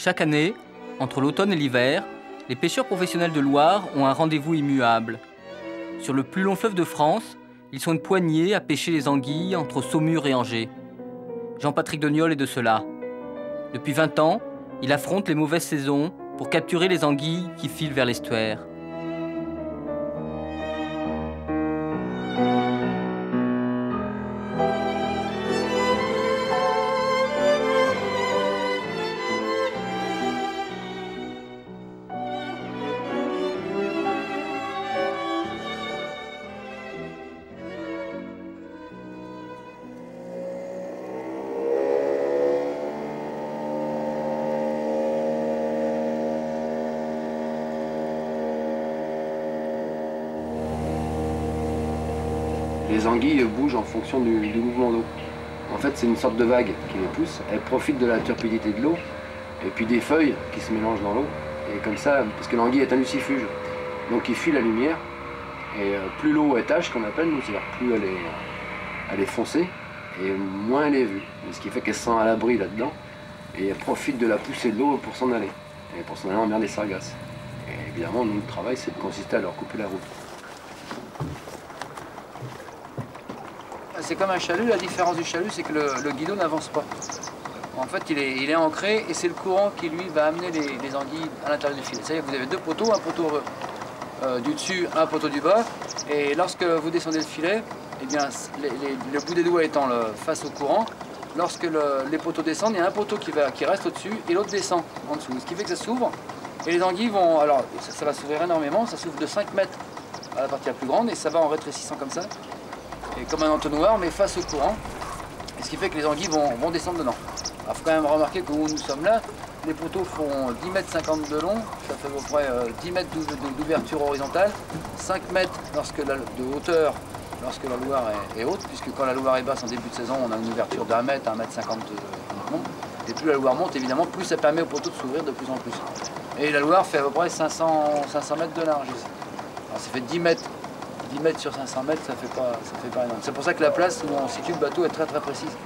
Chaque année, entre l'automne et l'hiver, les pêcheurs professionnels de Loire ont un rendez-vous immuable. Sur le plus long fleuve de France, ils sont une poignée à pêcher les anguilles entre Saumur et Angers. Jean-Patrick Deniol est de ceux-là. Depuis 20 ans, il affronte les mauvaises saisons pour capturer les anguilles qui filent vers l'estuaire. Les anguilles bougent en fonction du mouvement d'eau. En fait, c'est une sorte de vague qui les pousse. Elles profitent de la turbidité de l'eau et puis des feuilles qui se mélangent dans l'eau. Et comme ça, parce que l'anguille est un lucifuge, donc il fuit la lumière. Et plus l'eau est tache, qu'on appelle, nous, c'est-à-dire plus elle est foncée et moins elle est vue. Ce qui fait qu'elle se sent à l'abri là-dedans et elle profite de la poussée de l'eau pour s'en aller. Et pour s'en aller en mer des Sargasses. Et évidemment, nous, le travail, c'est de consister à leur couper la route. C'est comme un chalut, la différence du chalut, c'est que le guidon n'avance pas. En fait, il est ancré et c'est le courant qui, lui, va amener les anguilles à l'intérieur du filet. C'est-à-dire que vous avez deux poteaux, un poteau du dessus, un poteau du bas. Et lorsque vous descendez le filet, eh bien, le bout des doigts étant face au courant, lorsque les poteaux descendent, il y a un poteau qui reste au-dessus et l'autre descend en dessous. Ce qui fait que ça s'ouvre et les anguilles vont... Alors, ça va s'ouvrir énormément, ça s'ouvre de 5 mètres à la partie la plus grande et ça va en rétrécissant comme ça. Et comme un entonnoir, mais face au courant. Et ce qui fait que les anguilles vont descendre dedans. Il faut quand même remarquer que où nous sommes là, les poteaux font 10 mètres 50 de long, ça fait à peu près 10 mètres d'ouverture horizontale, 5 mètres de hauteur lorsque la Loire est haute, puisque quand la Loire est basse en début de saison, on a une ouverture d'1 mètre, 1 mètre 50 de long. Et plus la Loire monte, évidemment, plus ça permet aux poteaux de s'ouvrir de plus en plus. Et la Loire fait à peu près 500 mètres de large ici. Alors ça fait 10 mètres sur 500 mètres, ça fait pas énorme. C'est pour ça que la place où on situe le bateau est très très précise.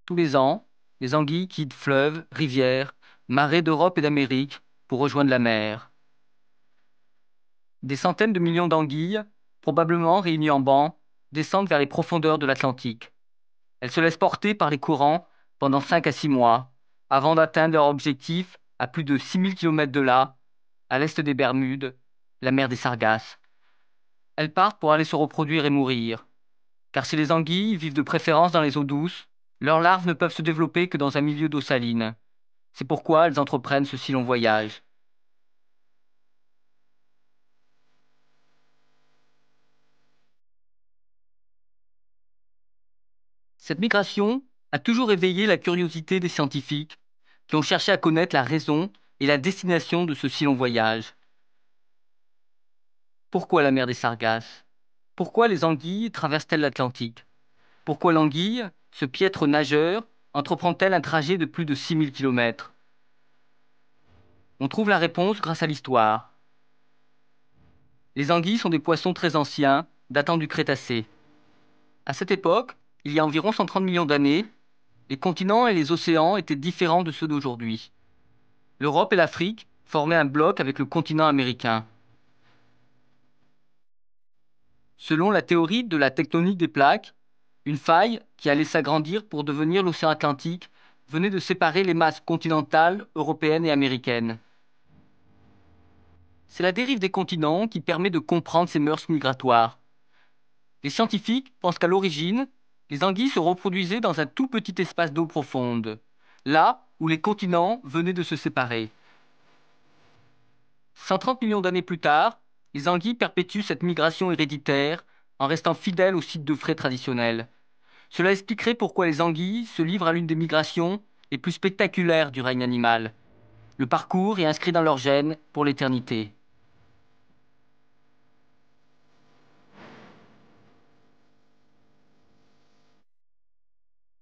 Tous les ans, les anguilles quittent fleuves, rivières, marais d'Europe et d'Amérique pour rejoindre la mer. Des centaines de millions d'anguilles, probablement réunies en bancs, descendent vers les profondeurs de l'Atlantique. Elles se laissent porter par les courants pendant 5 à 6 mois, avant d'atteindre leur objectif à plus de 6000 km de là, à l'est des Bermudes, la mer des Sargasses. Elles partent pour aller se reproduire et mourir. Car si les anguilles vivent de préférence dans les eaux douces, leurs larves ne peuvent se développer que dans un milieu d'eau saline. C'est pourquoi elles entreprennent ce si long voyage. Cette migration a toujours éveillé la curiosité des scientifiques qui ont cherché à connaître la raison et la destination de ce si long voyage. Pourquoi la mer des Sargasses? Pourquoi les anguilles traversent-elles l'Atlantique? Pourquoi l'anguille, ce piètre nageur, entreprend-elle un trajet de plus de 6000 km? On trouve la réponse grâce à l'histoire. Les anguilles sont des poissons très anciens, datant du Crétacé. À cette époque, il y a environ 130 millions d'années, les continents et les océans étaient différents de ceux d'aujourd'hui. L'Europe et l'Afrique formaient un bloc avec le continent américain. Selon la théorie de la tectonique des plaques, une faille qui allait s'agrandir pour devenir l'océan Atlantique venait de séparer les masses continentales, européennes et américaines. C'est la dérive des continents qui permet de comprendre ces mœurs migratoires. Les scientifiques pensent qu'à l'origine, les anguilles se reproduisaient dans un tout petit espace d'eau profonde, là où les continents venaient de se séparer. 130 millions d'années plus tard, les anguilles perpétuent cette migration héréditaire en restant fidèles aux sites de frai traditionnels. Cela expliquerait pourquoi les anguilles se livrent à l'une des migrations les plus spectaculaires du règne animal. Le parcours est inscrit dans leurs gènes pour l'éternité.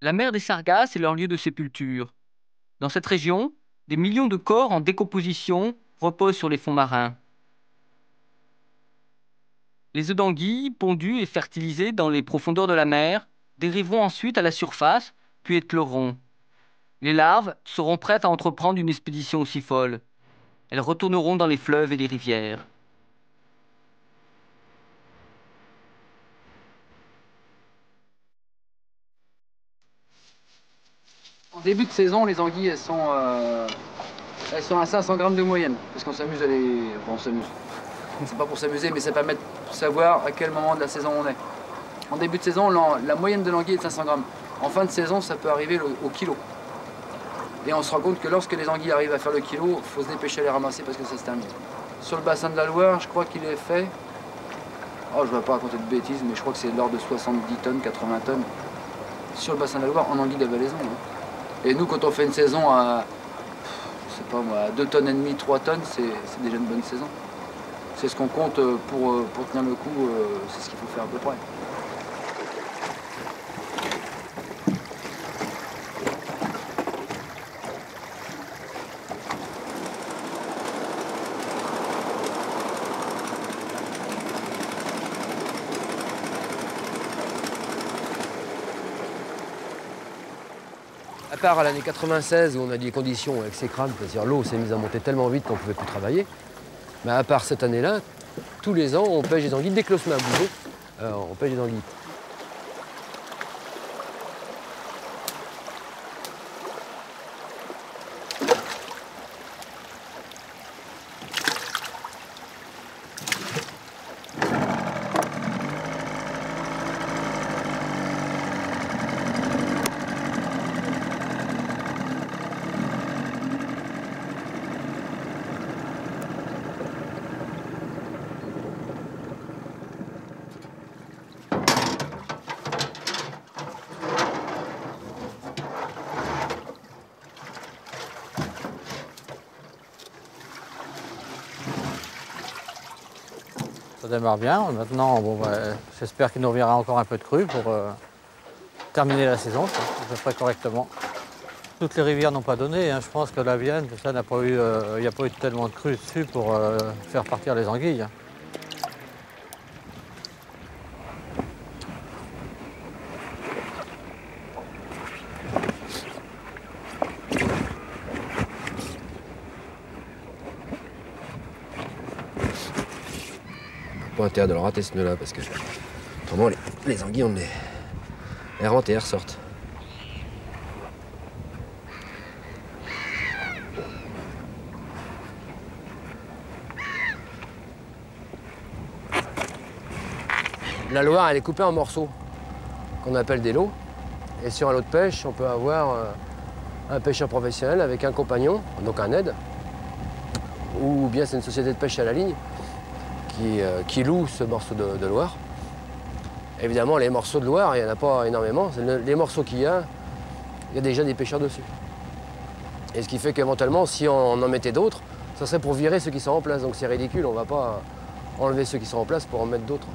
La mer des Sargasses est leur lieu de sépulture. Dans cette région, des millions de corps en décomposition reposent sur les fonds marins. Les œufs d'anguilles, pondus et fertilisés dans les profondeurs de la mer, dériveront ensuite à la surface, puis écloront. Les larves seront prêtes à entreprendre une expédition aussi folle. Elles retourneront dans les fleuves et les rivières. En début de saison, les anguilles, elles sont à 500 grammes de moyenne. Parce qu'on s'amuse à les... Enfin, on s'amuse. C'est pas pour s'amuser, mais ça permet de savoir à quel moment de la saison on est. En début de saison, la moyenne de l'anguille est de 500 grammes. En fin de saison, ça peut arriver au kilo. Et on se rend compte que lorsque les anguilles arrivent à faire le kilo, il faut se dépêcher à les ramasser parce que ça se termine. Sur le bassin de la Loire, je crois qu'il est fait... Oh, je ne vais pas raconter de bêtises, mais je crois que c'est de l'ordre de 70 tonnes, 80 tonnes. Sur le bassin de la Loire, en anguille d'avalaison. Hein. Et nous, quand on fait une saison à, je sais pas moi, 2 tonnes et demie, 3 tonnes, c'est déjà une bonne saison. C'est ce qu'on compte pour tenir le coup, c'est ce qu'il faut faire à peu près. À part à l'année 96 où on a des conditions exécrables, c'est-à-dire l'eau s'est mise à monter tellement vite qu'on ne pouvait plus travailler, mais à part cette année-là, tous les ans on pêche des anguilles. Dès que l'eau se met à bouger, on pêche des anguilles. Ça démarre bien. Maintenant, bon, j'espère qu'il nous reviendra encore un peu de crue pour terminer la saison, à peu près correctement. Toutes les rivières n'ont pas donné. Hein. Je pense que la Vienne, ça n'a pas eu, il n'y a pas eu tellement de crue dessus pour faire partir les anguilles. Pas intérêt de le rater ce nœud-là parce que autrement les anguilles on les rentrent et elles ressortent. La Loire elle est coupée en morceaux qu'on appelle des lots. Et sur un lot de pêche on peut avoir un pêcheur professionnel avec un compagnon, donc un aide, ou bien c'est une société de pêche à la ligne qui loue ce morceau de Loire. Évidemment, les morceaux de Loire, il n'y en a pas énormément. Les morceaux qu'il y a déjà des pêcheurs dessus. Et ce qui fait qu'éventuellement, si on en mettait d'autres, ça serait pour virer ceux qui sont en place. Donc c'est ridicule, on ne va pas enlever ceux qui sont en place pour en mettre d'autres.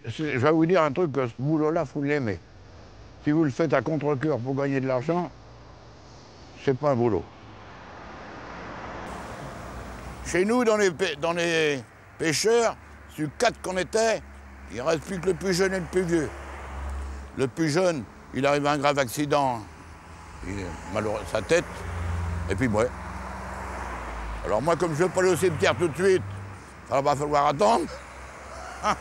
je vais vous dire un truc, que ce boulot-là, il faut l'aimer. Si vous le faites à contre-cœur pour gagner de l'argent, c'est pas un boulot. Chez nous, dans les pêcheurs, sur 4 qu'on était, il ne reste plus que le plus jeune et le plus vieux. Le plus jeune, il arrive à un grave accident, malheureux, sa tête, et puis moi. Alors moi, comme je ne veux pas aller au cimetière tout de suite, ça va falloir attendre. Ah.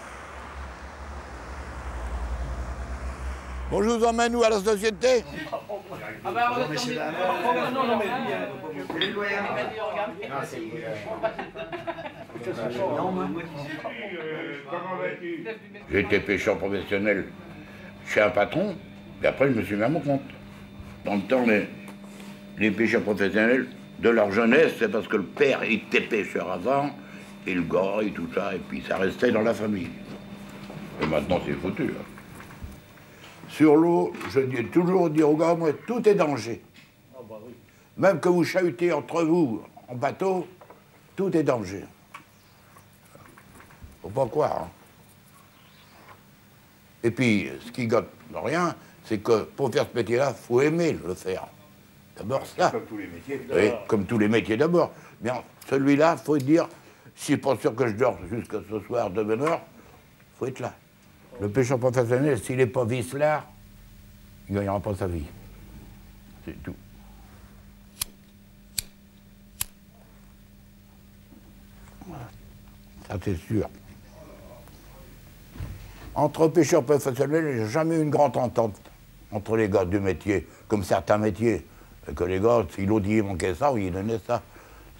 Bon, je vous emmène où, à la société? Ah bah, J'ai été pêcheur professionnel chez un patron, et après je me suis mis à mon compte. Dans le temps, les pêcheurs professionnels, de leur jeunesse, c'est parce que le père était pêcheur avant, et le gars et tout ça, et puis ça restait dans la famille. Et maintenant c'est foutu. Hein. Sur l'eau, je dis toujours dire aux gars, moi, tout est danger. Même que vous chahutez entre vous en bateau, tout est danger. Faut pas croire. Hein. Et puis, ce qui gâte rien, c'est que pour faire ce métier-là, il faut aimer le faire. D'abord ça. Comme tous les métiers. Oui, comme tous les métiers d'abord. Mais celui-là, il faut dire, si je suis pas sûr que je dors jusqu'à ce soir de bonne heure, il faut être là. Le pêcheur professionnel, s'il n'est pas vicelard, il ne gagnera pas sa vie. C'est tout. Ça, c'est sûr. Entre pêcheurs professionnels, il n'y a jamais eu une grande entente entre les gars du métier, comme certains métiers. Que les gars, si l'autre il manquait ça, ou il donnait ça.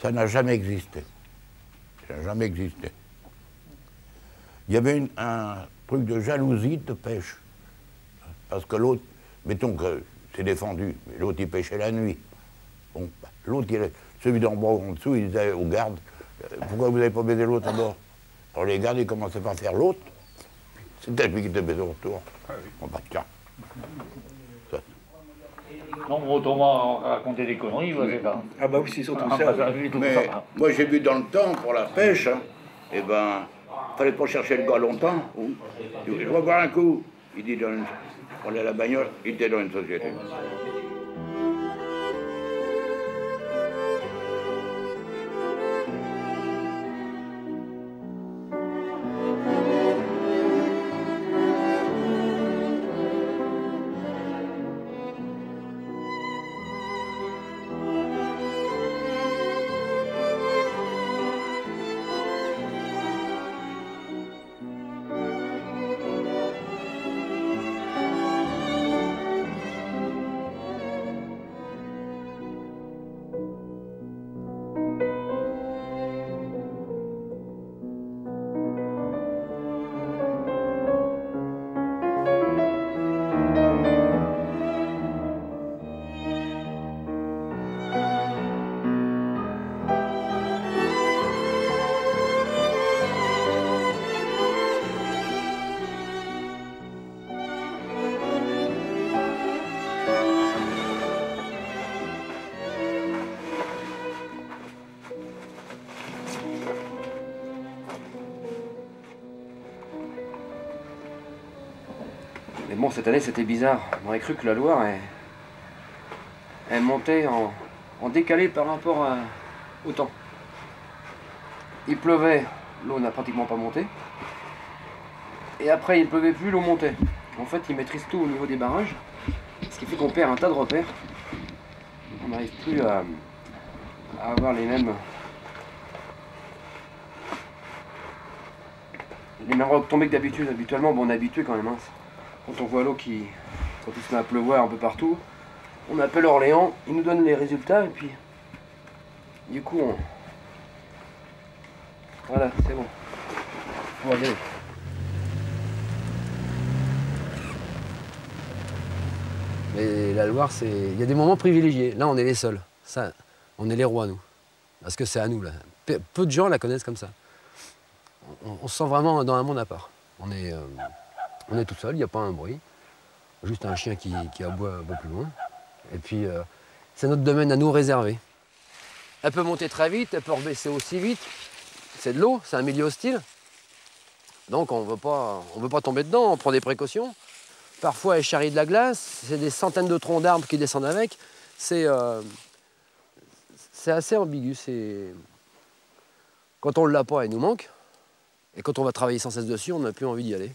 Ça n'a jamais existé. Ça n'a jamais existé. Il y avait un truc de jalousie de pêche. Parce que l'autre, mettons que c'est défendu, mais l'autre il pêchait la nuit. Bon, bah, l'autre, celui d'en bas en dessous, il disait aux gardes, pourquoi vous n'avez pas baisé l'autre d'abord? Alors les gardes, ils commençaient par faire l'autre. C'était lui qui était baisé au retour. Ah oui. Bon, bah tiens. Ça. Non, autrement, raconter des conneries, c'est pas. Ah bah oui, c'est surtout Ah, ça. bah, tout Mais ça. moi j'ai vu dans le temps, pour la pêche, hein, eh ben, fallait pas chercher le gars longtemps. Je vais boire un coup. Il dit, on allait à la bagnole, il était dans une société. Mais bon, cette année, c'était bizarre. On aurait cru que la Loire, elle montait en décalé par rapport au temps. Il pleuvait, l'eau n'a pratiquement pas monté. Et après, il pleuvait plus, l'eau montait. En fait, ils maîtrisent tout au niveau des barrages, ce qui fait qu'on perd un tas de repères. On n'arrive plus à avoir les mêmes retombées que d'habitude. Habituellement, bon, on est habitué quand même. Hein. Quand on voit l'eau quand il se met à pleuvoir un peu partout, on appelle Orléans, ils nous donnent les résultats et puis du coup voilà, c'est bon. On va y aller. Mais la Loire, il y a des moments privilégiés. Là, on est les seuls. Ça, on est les rois, nous. Parce que c'est à nous, là. Peu de gens la connaissent comme ça. On se sent vraiment dans un monde à part. On est tout seul, il n'y a pas un bruit. Juste un chien qui aboie un peu plus loin. Et puis, c'est notre domaine à nous réserver. Elle peut monter très vite, elle peut rebaisser aussi vite. C'est de l'eau, c'est un milieu hostile. Donc on veut pas tomber dedans, on prend des précautions. Parfois elle charrie de la glace, c'est des centaines de troncs d'arbres qui descendent avec. C'est assez ambigu. Quand on ne l'a pas, elle nous manque. Et quand on va travailler sans cesse dessus, on n'a plus envie d'y aller.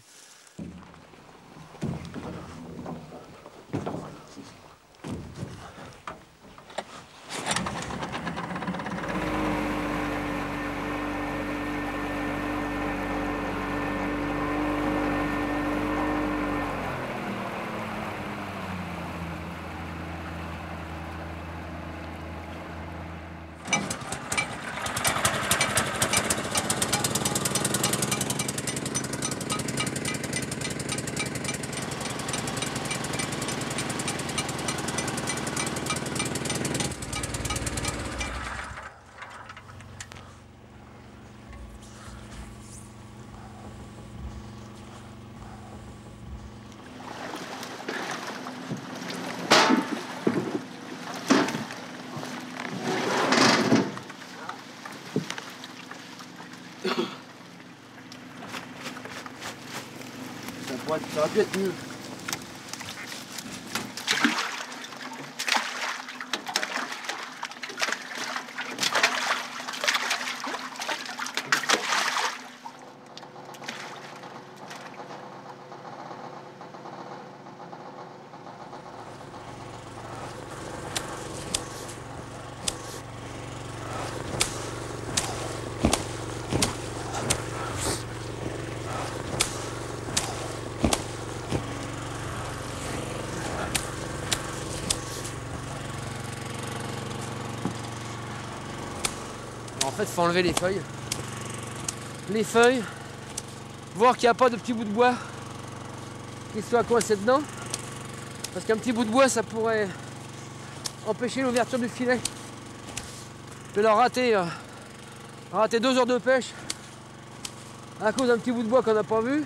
Ça aurait pu être mieux. En fait, il faut enlever les feuilles. Les feuilles, voir qu'il n'y a pas de petits bouts de bois qui soient coincés dedans. Parce qu'un petit bout de bois, ça pourrait empêcher l'ouverture du filet. De leur rater 2 heures de pêche à cause d'un petit bout de bois qu'on n'a pas vu.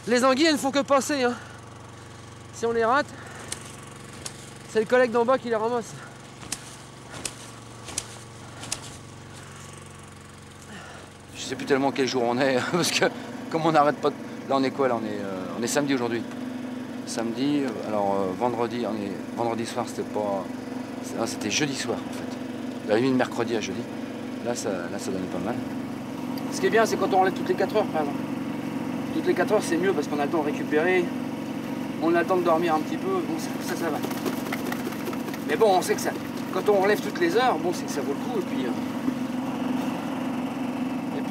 Les anguilles, elles ne font que passer. Hein. Si on les rate, c'est le collègue d'en bas qui les ramasse. Je sais plus tellement quel jour on est, parce que comme on n'arrête pas... Là on est quoi? Là on est samedi aujourd'hui. Samedi, alors vendredi soir c'était pas... C'était jeudi soir en fait. Il y avait mis le mercredi à jeudi. Là ça donnait pas mal. Ce qui est bien c'est quand on enlève toutes les 4 heures par exemple. Toutes les 4 heures c'est mieux parce qu'on a le temps de récupérer. On a le temps de dormir un petit peu, bon ça va. Mais bon on sait que ça... Quand on enlève toutes les heures, bon c'est que ça vaut le coup et puis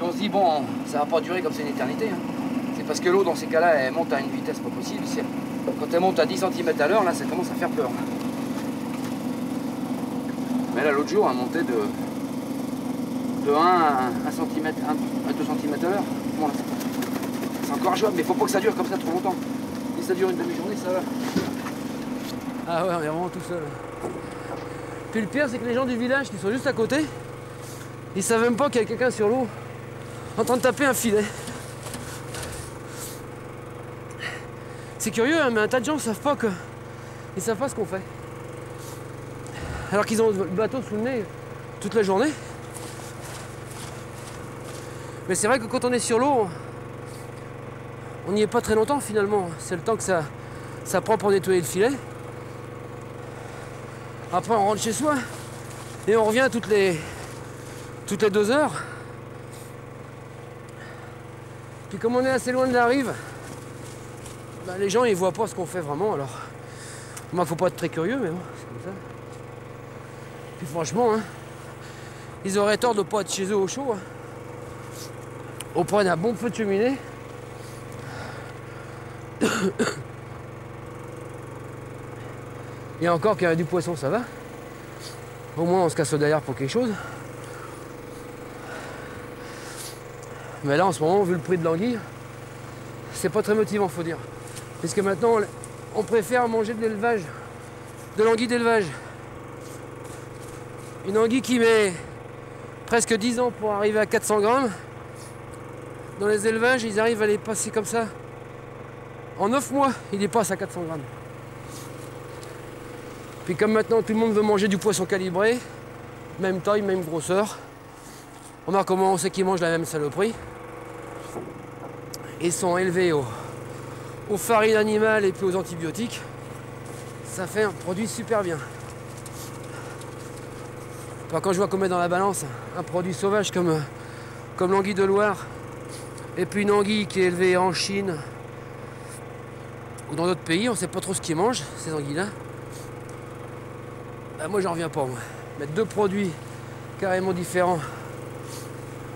on se dit, bon, ça va pas durer comme c'est une éternité. Hein. C'est parce que l'eau, dans ces cas-là, elle monte à une vitesse pas possible. Quand elle monte à 10 cm à l'heure, là, ça commence à faire peur. Mais là, l'autre jour, elle montait de 1 à 1 cm, à 2 cm à l'heure. Bon, là, c'est encore jouable, mais il faut pas que ça dure comme ça trop longtemps. Si ça dure une demi-journée, ça va. Ah ouais, on est vraiment tout seul. Puis le pire, c'est que les gens du village qui sont juste à côté, ils savent même pas qu'il y a quelqu'un sur l'eau en train de taper un filet. C'est curieux, hein, mais un tas de gens ne savent pas ce qu'on fait. Alors qu'ils ont le bateau sous le nez toute la journée. Mais c'est vrai que quand on est sur l'eau, on n'y est pas très longtemps finalement. C'est le temps que ça prend pour nettoyer le filet. Après on rentre chez soi et on revient toutes les 2 heures. Puis comme on est assez loin de la rive, bah, les gens ils voient pas ce qu'on fait vraiment alors. Moi faut pas être très curieux mais bon, c'est comme ça. Puis franchement, hein, ils auraient tort de pas être chez eux au chaud. Hein. Auprès d'un bon feu de cheminée. Et encore qu'il y a du poisson, ça va. Au moins on se casse derrière pour quelque chose. Mais là en ce moment, vu le prix de l'anguille, c'est pas très motivant faut dire. Parce que maintenant on préfère manger de l'élevage, de l'anguille d'élevage. Une anguille qui met presque 10 ans pour arriver à 400 grammes. Dans les élevages, ils arrivent à les passer comme ça. En 9 mois, ils les passent à 400 grammes. Puis comme maintenant tout le monde veut manger du poisson calibré, même taille, même grosseur, Remarque comment on sait qu'ils mangent la même saloperie. Ils sont élevés aux farines animales et puis aux antibiotiques. Ça fait un produit super bien. Enfin, quand je vois qu'on met dans la balance un produit sauvage comme l'anguille de Loire, et puis une anguille qui est élevée en Chine ou dans d'autres pays, on ne sait pas trop ce qu'ils mangent, ces anguilles-là. Ben, moi, j'en reviens pas, moi. Mettre deux produits carrément différents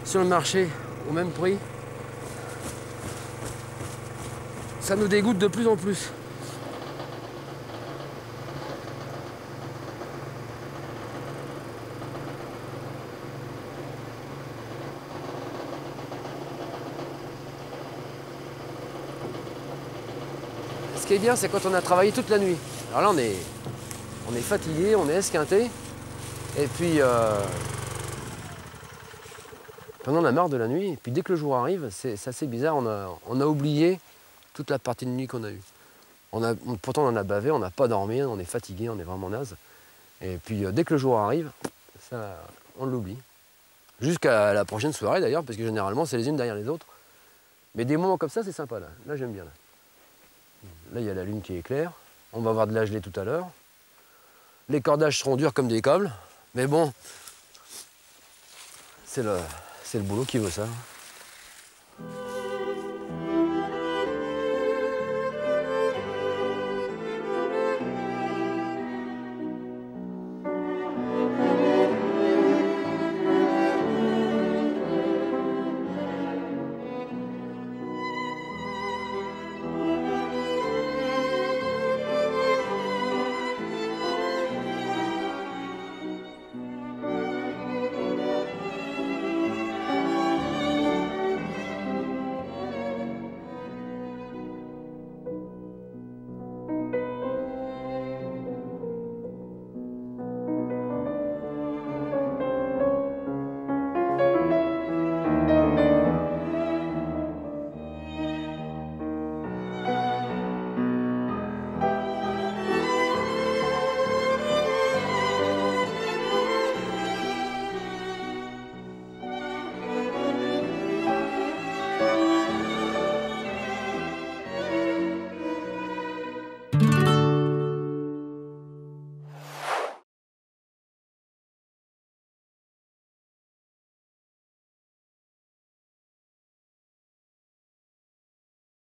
sur le marché au même prix, ça nous dégoûte de plus en plus. Ce qui est bien, c'est quand on a travaillé toute la nuit. Alors là, on est fatigué, on est esquinté, et puis on a marre de la nuit, et puis dès que le jour arrive, c'est assez bizarre, on a oublié toute la partie de nuit qu'on a eue. Pourtant on en a bavé, on n'a pas dormi, on est fatigué, on est vraiment naze. Et puis dès que le jour arrive, ça, on l'oublie. Jusqu'à la prochaine soirée d'ailleurs, parce que généralement c'est les unes derrière les autres. Mais des moments comme ça, c'est sympa là. Là j'aime bien. Là il y a la lune qui est claire, on va avoir de la gelée tout à l'heure. Les cordages seront durs comme des câbles, mais bon, c'est le boulot qui veut ça.